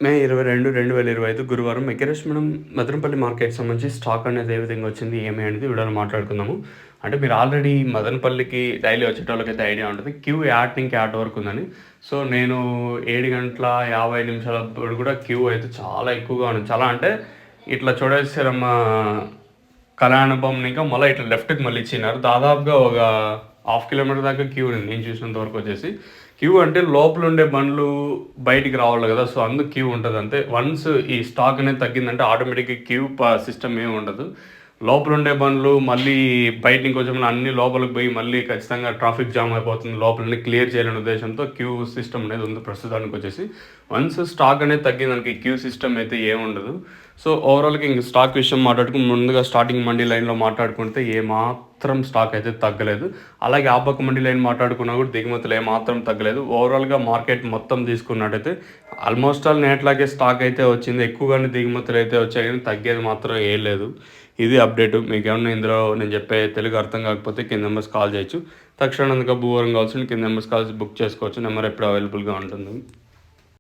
మే 22, 2025 గురువారం ఎగ్గరేష్ మనం మదనపల్లి మార్కెట్‌కి సంబంధించి స్టాక్ అనేది ఏ విధంగా వచ్చింది, ఏమి అనేది వీడియోలో మాట్లాడుకుందాము. అంటే మీరు ఆల్రెడీ మదనపల్లికి డైలీ వచ్చేటోళ్ళకైతే ఐడియా ఉంటది. క్యూ యాట్ నుంచి యాట్ వరకు ఉందని. సో, నేను 7:50 అప్పుడు కూడా క్యూ అయితే చాలా ఎక్కువగా ఉంది. చాలా అంటే ఇట్లా చౌడేశ్వరమ్మ కళ్యాణభవన్ ఇంకా మళ్ళా ఇట్లా లెఫ్ట్‌కి మళ్ళీ ఇచ్చినారు. దాదాపుగా ఒక హాఫ్ కిలోమీటర్ దాకా క్యూ ఉంది నేను చూసినంత వరకు వచ్చేసి. క్యూ అంటే లోపలుండే బండ్లు బయటికి రావాలి గదా! సో, అందుకు క్యూ ఉంటది అంతే. వన్స్ ఈ స్టాక్ అనేది తగ్గిందంటే ఆటోమేటిక్‌గా క్యూ సిస్టమ్ ఏమి ఉండదు. లోపలుండే బండ్లు మళ్ళీ బయట ఇంకొంచెం అన్నీ లోపలికి పోయి మళ్ళీ ఖచ్చితంగా ట్రాఫిక్ జామ్ అయిపోతుంది. లోపలన్నీ క్లియర్ చేయాలనే ఉద్దేశంతో క్యూ సిస్టమ్ అనేది ఉంది ప్రస్తుతానికొచ్చేసి. వన్స్ స్టాక్ అనేది తగ్గిందనుకో ఈ క్యూ సిస్టమ్ అయితే ఏముండదు. సో, ఓవరాల్‌గా ఇంక స్టాక్ విషయం మాట్లాడుకుని ముందుగా స్టార్టింగ్ మండీ లైన్‌లో మాట్లాడుకుంటే ఏమాత్రం స్టాక్ అయితే తగ్గలేదు. అలాగే ఆ పక్క మండీ లైన్ మాట్లాడుకున్నా కూడా దిగుమతులు ఏమాత్రం తగ్గలేదు. ఓవరాల్‌గా మార్కెట్ మొత్తం తీసుకున్నట్టయితే ఆల్మోస్ట్ ఆల్ నేట్లాగే స్టాక్ అయితే వచ్చింది. ఎక్కువగానే దిగుమతులు అయితే వచ్చాయి కానీ తగ్గేది మాత్రం ఏం లేదు. ఇది అప్డేటు. మీకేమన్నా ఇందులో నేను చెప్పే తెలుగు అర్థం కాకపోతే కింద నెంబర్స్ కాల్ చేయొచ్చు. తక్షణంగా భూవరం కావాల్సిన కింద నెంబర్స్ కాల్స్ బుక్ చేసుకోవచ్చు. నెంబర్ ఎప్పుడు అవైలబుల్‌గా ఉంటుంది.